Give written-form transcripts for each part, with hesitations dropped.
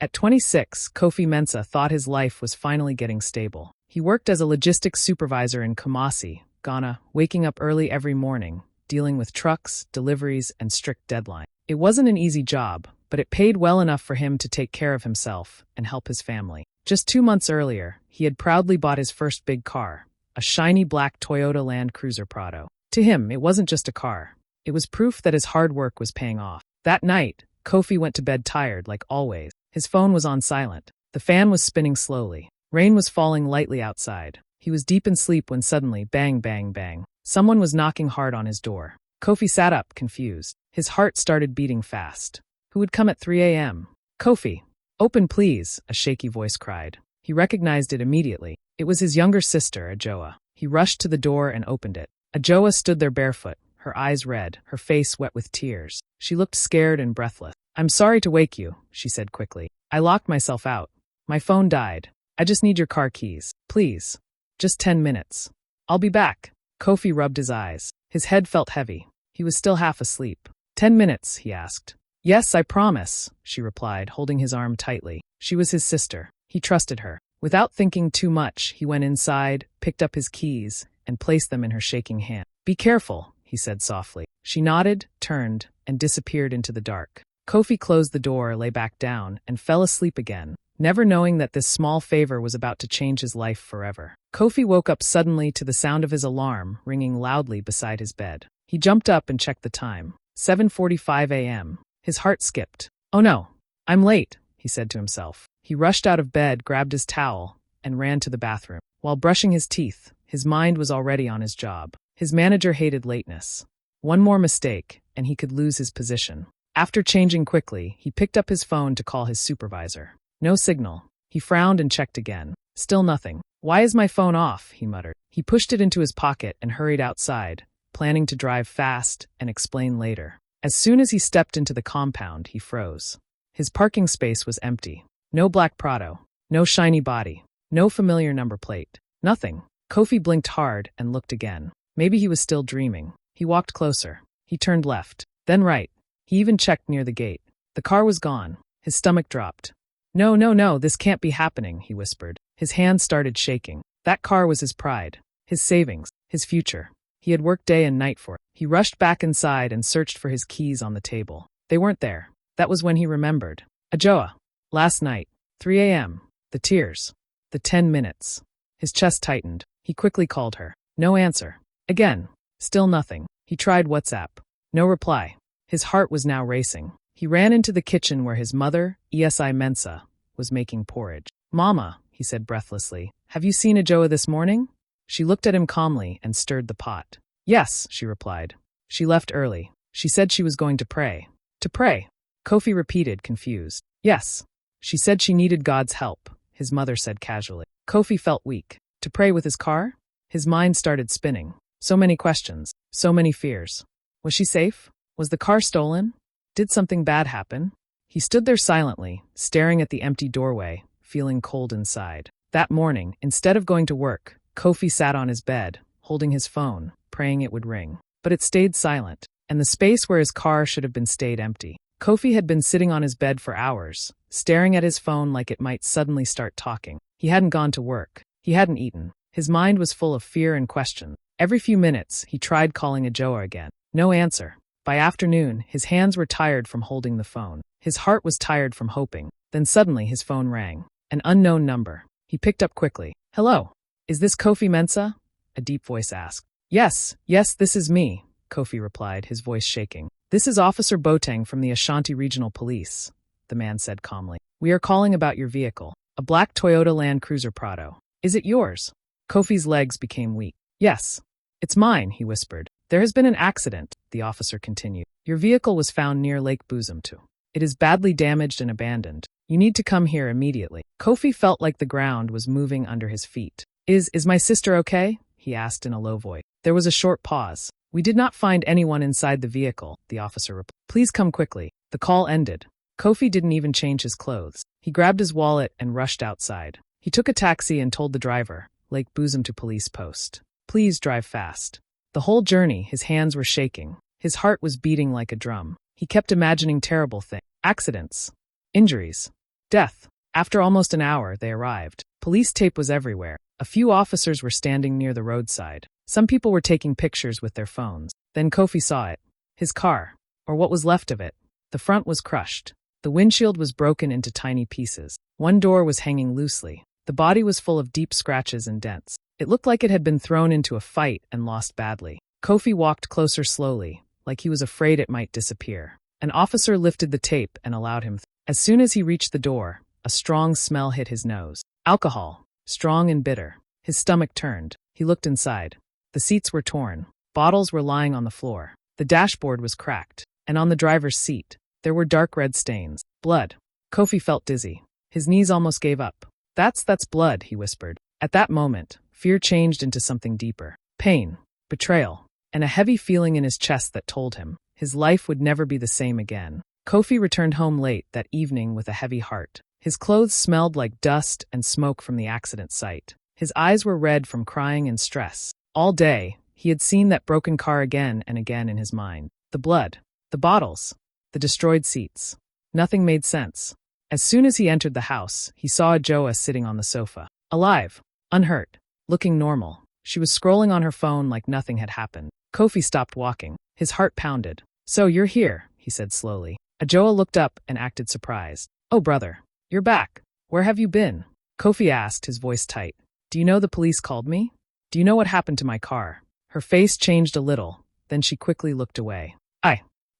At 26, Kofi Mensah thought his life was finally getting stable. He worked as a logistics supervisor in Kumasi, Ghana, waking up early every morning, dealing with trucks, deliveries, and strict deadlines. It wasn't an easy job, but it paid well enough for him to take care of himself and help his family. Just 2 months earlier, he had proudly bought his first big car, a shiny black Toyota Land Cruiser Prado. To him, it wasn't just a car. It was proof that his hard work was paying off. That night, Kofi went to bed tired, like always. His phone was on silent. The fan was spinning slowly. Rain was falling lightly outside. He was deep in sleep when suddenly, bang, bang, bang. Someone was knocking hard on his door. Kofi sat up, confused. His heart started beating fast. Who would come at 3 a.m.? Kofi. Open, please, a shaky voice cried. He recognized it immediately. It was his younger sister, Ajoa. He rushed to the door and opened it. Ajoa stood there barefoot, her eyes red, her face wet with tears. She looked scared and breathless. I'm sorry to wake you, she said quickly. I locked myself out. My phone died. I just need your car keys. Please. Just 10 minutes. I'll be back. Kofi rubbed his eyes. His head felt heavy. He was still half asleep. 10 minutes, he asked. Yes, I promise, she replied, holding his arm tightly. She was his sister. He trusted her. Without thinking too much, he went inside, picked up his keys, and placed them in her shaking hand. Be careful, he said softly. She nodded, turned, and disappeared into the dark. Kofi closed the door, lay back down, and fell asleep again, never knowing that this small favor was about to change his life forever. Kofi woke up suddenly to the sound of his alarm ringing loudly beside his bed. He jumped up and checked the time. 7:45 a.m. His heart skipped. Oh no, I'm late, he said to himself. He rushed out of bed, grabbed his towel, and ran to the bathroom. While brushing his teeth, his mind was already on his job. His manager hated lateness. One more mistake, and he could lose his position. After changing quickly, he picked up his phone to call his supervisor. No signal. He frowned and checked again. Still nothing. Why is my phone off? He muttered. He pushed it into his pocket and hurried outside, planning to drive fast and explain later. As soon as he stepped into the compound, he froze. His parking space was empty. No black Prado. No shiny body. No familiar number plate. Nothing. Kofi blinked hard and looked again. Maybe he was still dreaming. He walked closer. He turned left, then right. He even checked near the gate. The car was gone. His stomach dropped. No, no, no, this can't be happening, he whispered. His hands started shaking. That car was his pride, his savings, his future. He had worked day and night for it. He rushed back inside and searched for his keys on the table. They weren't there. That was when he remembered. Ajoa. Last night. 3 a.m. The tears. The 10 minutes. His chest tightened. He quickly called her. No answer. Again. Still nothing. He tried WhatsApp. No reply. His heart was now racing. He ran into the kitchen where his mother, Esi Mensah, was making porridge. Mama, he said breathlessly, have you seen Ajoa this morning? She looked at him calmly and stirred the pot. Yes, she replied. She left early. She said she was going to pray. To pray? Kofi repeated, confused. Yes. She said she needed God's help, his mother said casually. Kofi felt weak. To pray with his car? His mind started spinning. So many questions. So many fears. Was she safe? Was the car stolen? Did something bad happen? He stood there silently, staring at the empty doorway, feeling cold inside. That morning, instead of going to work, Kofi sat on his bed, holding his phone, praying it would ring. But it stayed silent, and the space where his car should have been stayed empty. Kofi had been sitting on his bed for hours, staring at his phone like it might suddenly start talking. He hadn't gone to work. He hadn't eaten. His mind was full of fear and question. Every few minutes, he tried calling Ajoa again. No answer. By afternoon, his hands were tired from holding the phone. His heart was tired from hoping. Then suddenly his phone rang. An unknown number. He picked up quickly. Hello. Is this Kofi Mensah? A deep voice asked. Yes, this is me, Kofi replied, his voice shaking. This is Officer Boateng from the Ashanti Regional Police, the man said calmly. We are calling about your vehicle. A black Toyota Land Cruiser Prado. Is it yours? Kofi's legs became weak. Yes. It's mine, he whispered. There has been an accident, the officer continued. Your vehicle was found near Lake Buzumtu. It is badly damaged and abandoned. You need to come here immediately. Kofi felt like the ground was moving under his feet. Is my sister okay? He asked in a low voice. There was a short pause. We did not find anyone inside the vehicle, the officer replied. Please come quickly. The call ended. Kofi didn't even change his clothes. He grabbed his wallet and rushed outside. He took a taxi and told the driver, Lake Buzumtu Police Post. Please drive fast. The whole journey, his hands were shaking. His heart was beating like a drum. He kept imagining terrible things. Accidents. Injuries. Death. After almost an hour, they arrived. Police tape was everywhere. A few officers were standing near the roadside. Some people were taking pictures with their phones. Then Kofi saw it. His car, or what was left of it. The front was crushed. The windshield was broken into tiny pieces. One door was hanging loosely. The body was full of deep scratches and dents. It looked like it had been thrown into a fight and lost badly. Kofi walked closer slowly, like he was afraid it might disappear. An officer lifted the tape and allowed him. As soon as he reached the door, a strong smell hit his nose. Alcohol, strong and bitter. His stomach turned. He looked inside. The seats were torn. Bottles were lying on the floor. The dashboard was cracked. And on the driver's seat, there were dark red stains. Blood. Kofi felt dizzy. His knees almost gave up. That's blood, he whispered. At that moment, fear changed into something deeper. Pain, betrayal, and a heavy feeling in his chest that told him his life would never be the same again. Kofi returned home late that evening with a heavy heart. His clothes smelled like dust and smoke from the accident site. His eyes were red from crying and stress. All day, he had seen that broken car again and again in his mind. The blood, the bottles, the destroyed seats. Nothing made sense. As soon as he entered the house, he saw Ajoa sitting on the sofa. Alive, unhurt, looking normal. She was scrolling on her phone like nothing had happened. Kofi stopped walking. His heart pounded. So you're here, he said slowly. Ajoa looked up and acted surprised. Oh, brother, you're back. Where have you been? Kofi asked, his voice tight. Do you know the police called me? Do you know what happened to my car? Her face changed a little, then she quickly looked away.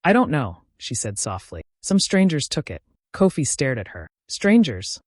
I don't know, she said softly. Some strangers took it. Kofi stared at her. Strangers?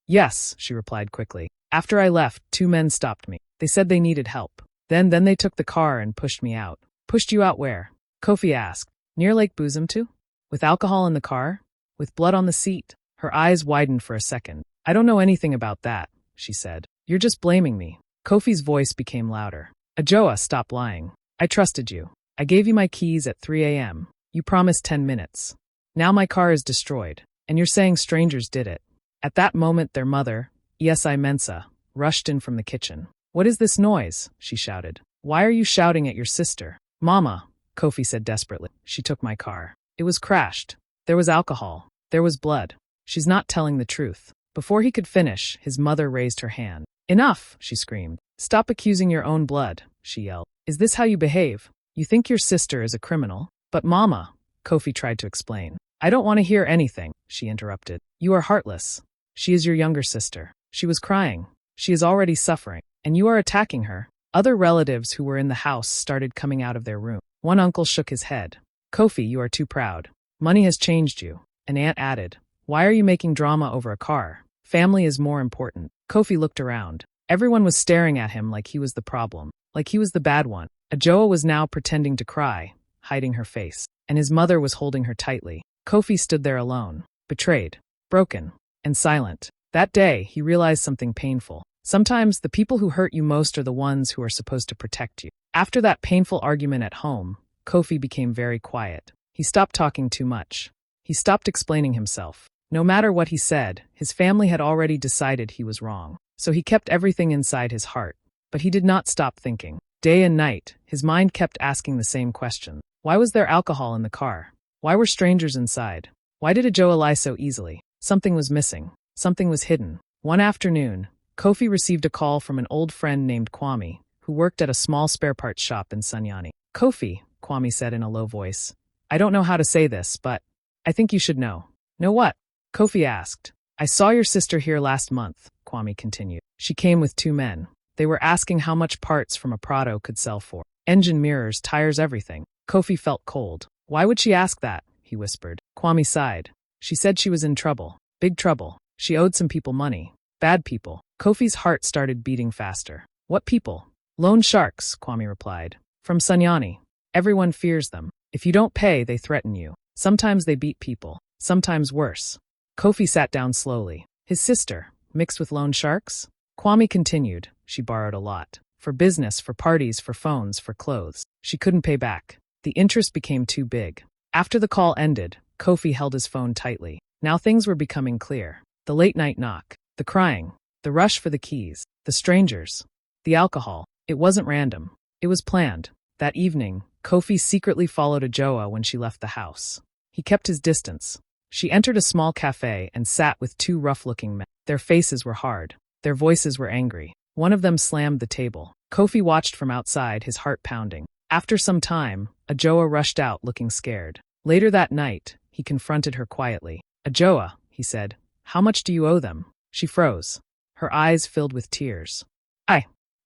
Yes, she replied quickly. After I left, 2 men stopped me. They said they needed help. Then they took the car and pushed me out. Pushed you out where? Kofi asked. Near Lake Buzumtu? With alcohol in the car? With blood on the seat? Her eyes widened for a second. I don't know anything about that, she said. You're just blaming me. Kofi's voice became louder. Ajoa, stop lying. I trusted you. I gave you my keys at 3 a.m. You promised 10 minutes. Now my car is destroyed, and you're saying strangers did it. At that moment their mother, Esi Mensa, rushed in from the kitchen. What is this noise? She shouted. Why are you shouting at your sister? Mama, Kofi said desperately. She took my car. It was crashed. There was alcohol. There was blood. She's not telling the truth. Before he could finish, his mother raised her hand. Enough, she screamed. Stop accusing your own blood, she yelled. Is this how you behave? You think your sister is a criminal? But Mama, Kofi tried to explain. I don't want to hear anything, she interrupted. You are heartless. She is your younger sister. She was crying. She is already suffering. And you are attacking her. Other relatives who were in the house started coming out of their room. One uncle shook his head. Kofi, you are too proud. Money has changed you. An aunt added. Why are you making drama over a car? Family is more important. Kofi looked around. Everyone was staring at him like he was the problem. Like he was the bad one. Ajoa was now pretending to cry, hiding her face. And his mother was holding her tightly. Kofi stood there alone, betrayed, broken, and silent. That day, he realized something painful. Sometimes the people who hurt you most are the ones who are supposed to protect you. After that painful argument at home, Kofi became very quiet. He stopped talking too much. He stopped explaining himself. No matter what he said, his family had already decided he was wrong. So he kept everything inside his heart. But he did not stop thinking. Day and night, his mind kept asking the same question. Why was there alcohol in the car? Why were strangers inside? Why did Ajoa lie so easily? Something was missing. Something was hidden. One afternoon, Kofi received a call from an old friend named Kwame, who worked at a small spare parts shop in Sunyani. Kofi, Kwame said in a low voice. I don't know how to say this, but I think you should know. Know what? Kofi asked. I saw your sister here last month, Kwame continued. She came with 2 men. They were asking how much parts from a Prado could sell for. Engine, mirrors, tires, everything. Kofi felt cold. Why would she ask that? He whispered. Kwame sighed. She said she was in trouble. Big trouble. She owed some people money. Bad people. Kofi's heart started beating faster. What people? Loan sharks, Kwame replied. From Sunyani. Everyone fears them. If you don't pay, they threaten you. Sometimes they beat people. Sometimes worse. Kofi sat down slowly. His sister, mixed with loan sharks? Kwame continued. She borrowed a lot. For business, for parties, for phones, for clothes. She couldn't pay back. The interest became too big. After the call ended, Kofi held his phone tightly. Now things were becoming clear. The late-night knock. The crying. The rush for the keys. The strangers. The alcohol. It wasn't random. It was planned. That evening, Kofi secretly followed Ajoa when she left the house. He kept his distance. She entered a small cafe and sat with two rough-looking men. Their faces were hard. Their voices were angry. One of them slammed the table. Kofi watched from outside, his heart pounding. After some time, Ajoa rushed out looking scared. Later that night, he confronted her quietly. "Ajoa," he said, "how much do you owe them?" She froze. Her eyes filled with tears.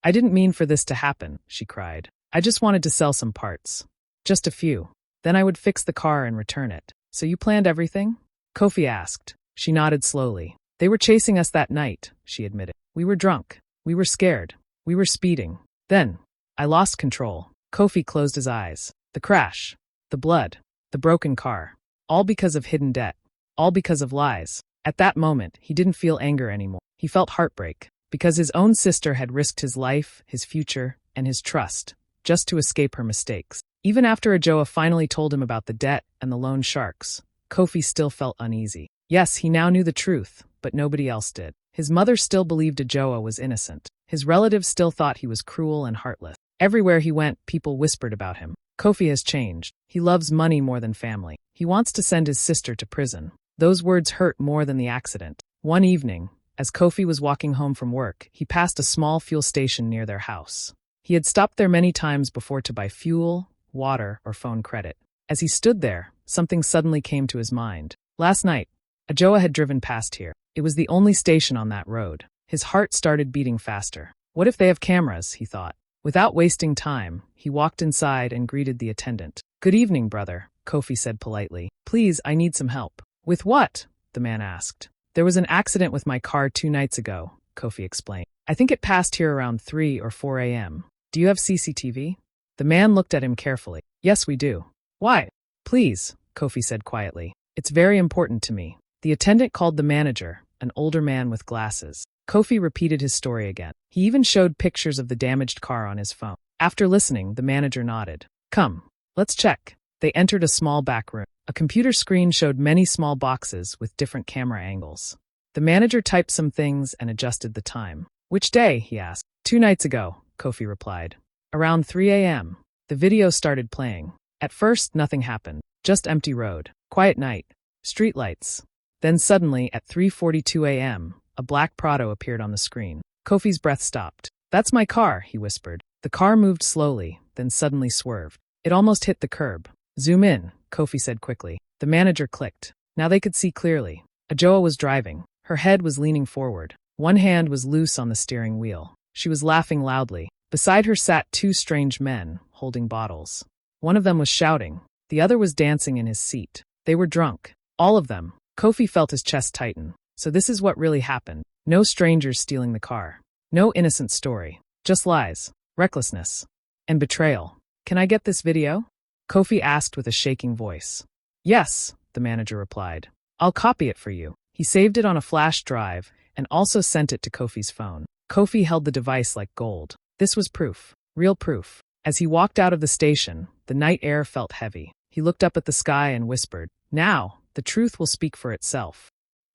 I didn't mean for this to happen," she cried. "I just wanted to sell some parts. Just a few. Then I would fix the car and return it. So you planned everything?" Kofi asked. She nodded slowly. "They were chasing us that night," she admitted. "We were drunk. We were scared. We were speeding. Then, I lost control." Kofi closed his eyes. The crash. The blood. The broken car. All because of hidden debt. All because of lies. At that moment, he didn't feel anger anymore. He felt heartbreak. Because his own sister had risked his life, his future, and his trust, just to escape her mistakes. Even after Ajoa finally told him about the debt and the loan sharks, Kofi still felt uneasy. Yes, he now knew the truth, but nobody else did. His mother still believed Ajoa was innocent. His relatives still thought he was cruel and heartless. Everywhere he went, people whispered about him. Kofi has changed. He loves money more than family. He wants to send his sister to prison. Those words hurt more than the accident. One evening, as Kofi was walking home from work, he passed a small fuel station near their house. He had stopped there many times before to buy fuel, water, or phone credit. As he stood there, something suddenly came to his mind. Last night, Ajoa had driven past here. It was the only station on that road. His heart started beating faster. What if they have cameras, he thought. Without wasting time, he walked inside and greeted the attendant. "Good evening, brother," Kofi said politely. "Please, I need some help." "With what?" the man asked. "There was an accident with my car 2 nights ago," Kofi explained. "I think it passed here around 3 or 4 a.m. Do you have CCTV? The man looked at him carefully. "Yes, we do." "Why?" "Please," Kofi said quietly. "It's very important to me." The attendant called the manager, an older man with glasses. Kofi repeated his story again. He even showed pictures of the damaged car on his phone. After listening, the manager nodded. "Come, let's check." They entered a small back room. A computer screen showed many small boxes with different camera angles. The manager typed some things and adjusted the time. "Which day?" he asked. 2 nights ago, Kofi replied. "Around 3 a.m. The video started playing. At first, nothing happened. Just empty road. Quiet night. Street lights. Then suddenly, at 3:42 a.m., a black Prado appeared on the screen. Kofi's breath stopped. "That's my car," he whispered. The car moved slowly, then suddenly swerved. It almost hit the curb. "Zoom in," Kofi said quickly. The manager clicked. Now they could see clearly. Ajoa was driving. Her head was leaning forward. One hand was loose on the steering wheel. She was laughing loudly. Beside her sat 2 strange men, holding bottles. One of them was shouting. The other was dancing in his seat. They were drunk. All of them. Kofi felt his chest tighten. So this is what really happened. No strangers stealing the car. No innocent story. Just lies, recklessness, and betrayal. "Can I get this video?" Kofi asked with a shaking voice. "Yes," the manager replied. "I'll copy it for you." He saved it on a flash drive and also sent it to Kofi's phone. Kofi held the device like gold. This was proof. Real proof. As he walked out of the station, the night air felt heavy. He looked up at the sky and whispered, "Now, the truth will speak for itself."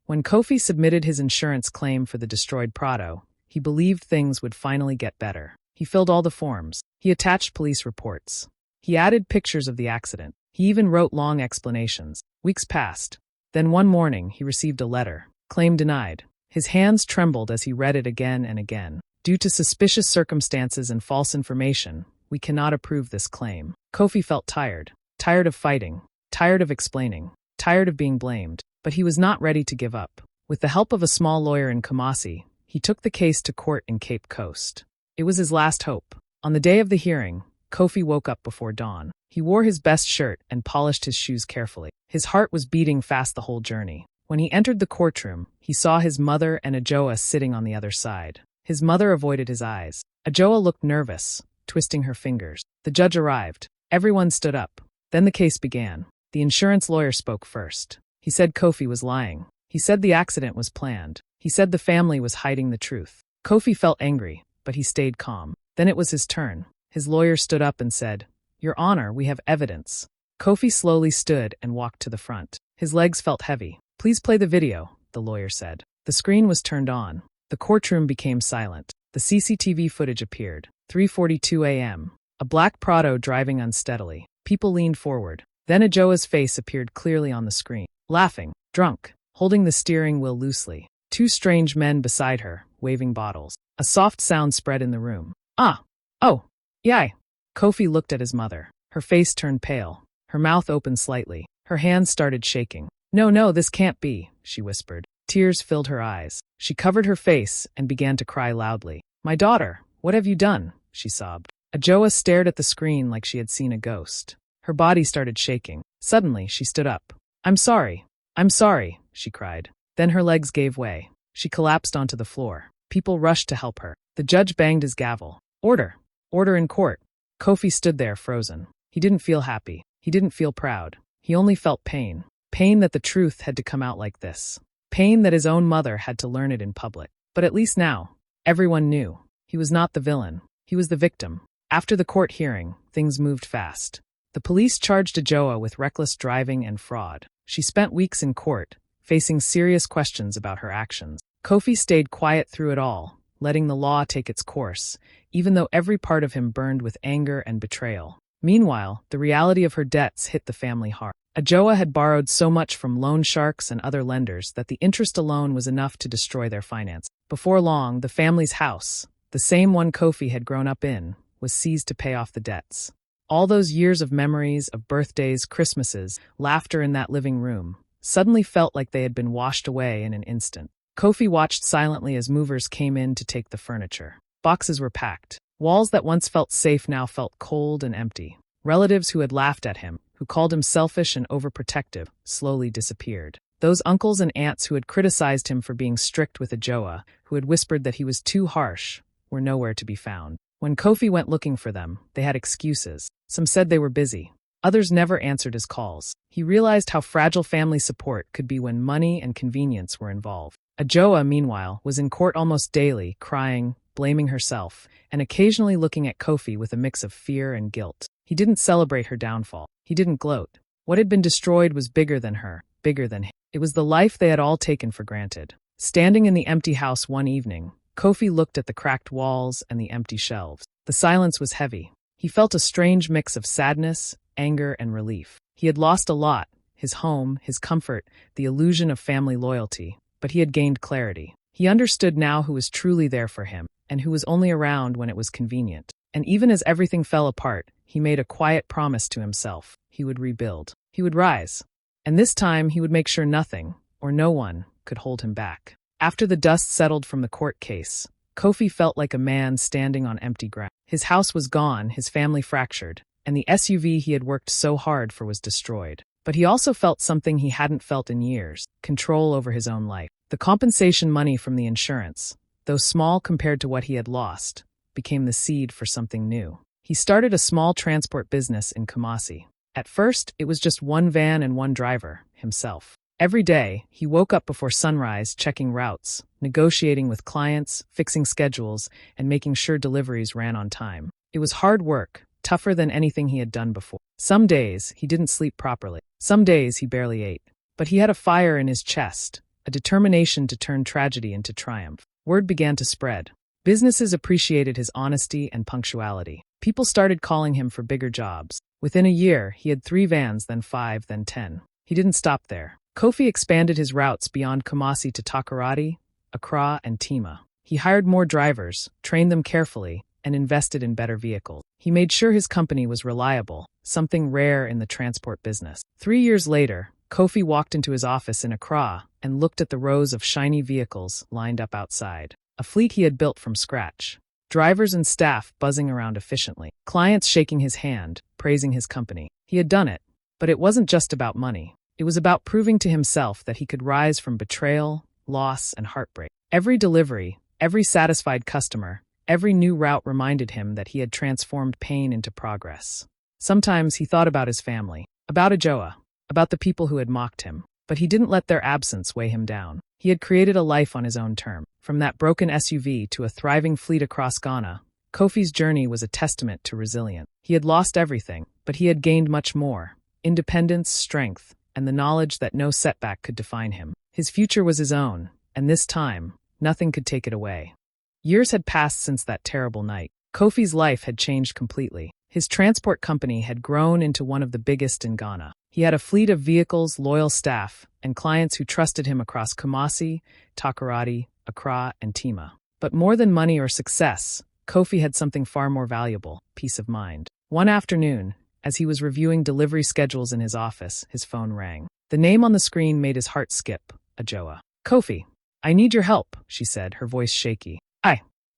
When Kofi submitted his insurance claim for the destroyed Prado, he believed things would finally get better. He filled all the forms. He attached police reports. He added pictures of the accident. He even wrote long explanations. Weeks passed. Then one morning, he received a letter. Claim denied. His hands trembled as he read it again and again. "Due to suspicious circumstances and false information, we cannot approve this claim." Kofi felt tired. Tired of fighting. Tired of explaining. Tired of being blamed. But he was not ready to give up. With the help of a small lawyer in Kumasi, he took the case to court in Cape Coast. It was his last hope. On the day of the hearing, Kofi woke up before dawn. He wore his best shirt and polished his shoes carefully. His heart was beating fast the whole journey. When he entered the courtroom, he saw his mother and Ajoa sitting on the other side. His mother avoided his eyes. Ajoa looked nervous, twisting her fingers. The judge arrived. Everyone stood up. Then the case began. The insurance lawyer spoke first. He said Kofi was lying. He said the accident was planned. He said the family was hiding the truth. Kofi felt angry, but he stayed calm. Then it was his turn. His lawyer stood up and said, "Your Honor, we have evidence." Kofi slowly stood and walked to the front. His legs felt heavy. "Please play the video," the lawyer said. The screen was turned on. The courtroom became silent. The CCTV footage appeared. 3:42 a.m. A black Prado driving unsteadily. People leaned forward. Then Ajoa's face appeared clearly on the screen. Laughing. drunk, holding the steering wheel loosely. Two strange men beside her, waving bottles. A soft sound spread in the room. Ah! Oh! Yai! Kofi looked at his mother. Her face turned pale. Her mouth opened slightly. Her hands started shaking. No, this can't be, she whispered. Tears filled her eyes. She covered her face and began to cry loudly. My daughter, what have you done? She sobbed. Ajoa stared at the screen like she had seen a ghost. Her body started shaking. Suddenly, she stood up. I'm sorry, she cried. Then her legs gave way. She collapsed onto the floor. People rushed to help her. The judge banged his gavel. Order! Order in court! Kofi stood there frozen. He didn't feel happy. He didn't feel proud. He only felt pain. Pain that the truth had to come out like this. Pain that his own mother had to learn it in public. But at least now, everyone knew. He was not the villain. He was the victim. After the court hearing, things moved fast. The police charged Ajoa with reckless driving and fraud. She spent weeks in court, facing serious questions about her actions. Kofi stayed quiet through it all, letting the law take its course, even though every part of him burned with anger and betrayal. Meanwhile, the reality of her debts hit the family hard. Ajoa had borrowed so much from loan sharks and other lenders that the interest alone was enough to destroy their finance. Before long, the family's house, the same one Kofi had grown up in, was seized to pay off the debts. All those years of memories, of birthdays, Christmases, laughter in that living room, suddenly felt like they had been washed away in an instant. Kofi watched silently as movers came in to take the furniture. Boxes were packed. Walls that once felt safe now felt cold and empty. Relatives who had laughed at him, who called him selfish and overprotective, slowly disappeared. Those uncles and aunts who had criticized him for being strict with Ajoa, who had whispered that he was too harsh, were nowhere to be found. When Kofi went looking for them, they had excuses. Some said they were busy. Others never answered his calls. He realized how fragile family support could be when money and convenience were involved. Ajoa, meanwhile, was in court almost daily, crying, blaming herself, and occasionally looking at Kofi with a mix of fear and guilt. He didn't celebrate her downfall. He didn't gloat. What had been destroyed was bigger than her, bigger than him. It was the life they had all taken for granted. Standing in the empty house one evening, Kofi looked at the cracked walls and the empty shelves. The silence was heavy. He felt a strange mix of sadness, anger, and relief. He had lost a lot, his home, his comfort, the illusion of family loyalty, but he had gained clarity. He understood now who was truly there for him, and who was only around when it was convenient. And even as everything fell apart, he made a quiet promise to himself. He would rebuild. He would rise. And this time he would make sure nothing, or no one, could hold him back. After the dust settled from the court case, Kofi felt like a man standing on empty ground. His house was gone, his family fractured, and the SUV he had worked so hard for was destroyed. But he also felt something he hadn't felt in years: control over his own life. The compensation money from the insurance, though small compared to what he had lost, became the seed for something new. He started a small transport business in Kumasi. At first, it was just one van and one driver, himself. Every day, he woke up before sunrise checking routes, negotiating with clients, fixing schedules, and making sure deliveries ran on time. It was hard work, tougher than anything he had done before. Some days, he didn't sleep properly. Some days, he barely ate. But he had a fire in his chest, a determination to turn tragedy into triumph. Word began to spread. Businesses appreciated his honesty and punctuality. People started calling him for bigger jobs. Within a year, he had 3 vans, then 5, then 10. He didn't stop there. Kofi expanded his routes beyond Kumasi to Takoradi, Accra, and Tima. He hired more drivers, trained them carefully, and invested in better vehicles. He made sure his company was reliable, something rare in the transport business. 3 years later, Kofi walked into his office in Accra and looked at the rows of shiny vehicles lined up outside. A fleet he had built from scratch. Drivers and staff buzzing around efficiently. Clients shaking his hand, praising his company. He had done it, but it wasn't just about money. It was about proving to himself that he could rise from betrayal, loss, and heartbreak. Every delivery, every satisfied customer, every new route reminded him that he had transformed pain into progress. Sometimes he thought about his family, about Ajoa, about the people who had mocked him, but he didn't let their absence weigh him down. He had created a life on his own terms. From that broken SUV to a thriving fleet across Ghana, Kofi's journey was a testament to resilience. He had lost everything, but he had gained much more: independence, strength, and the knowledge that no setback could define him. His future was his own, and this time, nothing could take it away. Years had passed since that terrible night. Kofi's life had changed completely. His transport company had grown into one of the biggest in Ghana. He had a fleet of vehicles, loyal staff, and clients who trusted him across Kumasi, Takoradi, Accra, and Tima. But more than money or success, Kofi had something far more valuable: peace of mind. One afternoon, as he was reviewing delivery schedules in his office, his phone rang. The name on the screen made his heart skip: Ajoa. "Kofi, I need your help," she said, her voice shaky.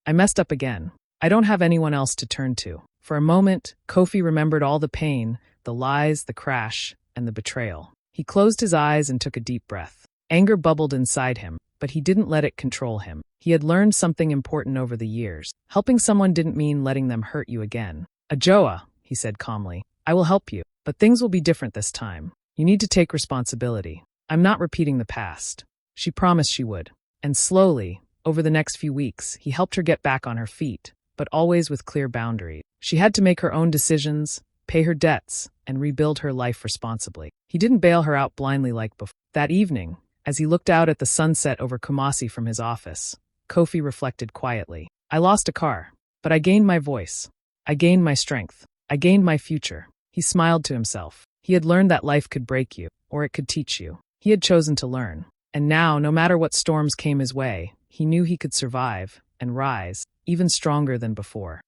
I messed up again. I don't have anyone else to turn to." For a moment, Kofi remembered all the pain, the lies, the crash, and the betrayal. He closed his eyes and took a deep breath. Anger bubbled inside him, but he didn't let it control him. He had learned something important over the years. Helping someone didn't mean letting them hurt you again. "Ajoa," he said calmly, "I will help you, but things will be different this time. You need to take responsibility. I'm not repeating the past." She promised she would. And slowly, over the next few weeks, he helped her get back on her feet, but always with clear boundaries. She had to make her own decisions, pay her debts, and rebuild her life responsibly. He didn't bail her out blindly like before. That evening, as he looked out at the sunset over Kumasi from his office, Kofi reflected quietly. "I lost a car, but I gained my voice. I gained my strength. I gained my future." He smiled to himself. He had learned that life could break you, or it could teach you. He had chosen to learn. And now, no matter what storms came his way, he knew he could survive and rise, even stronger than before.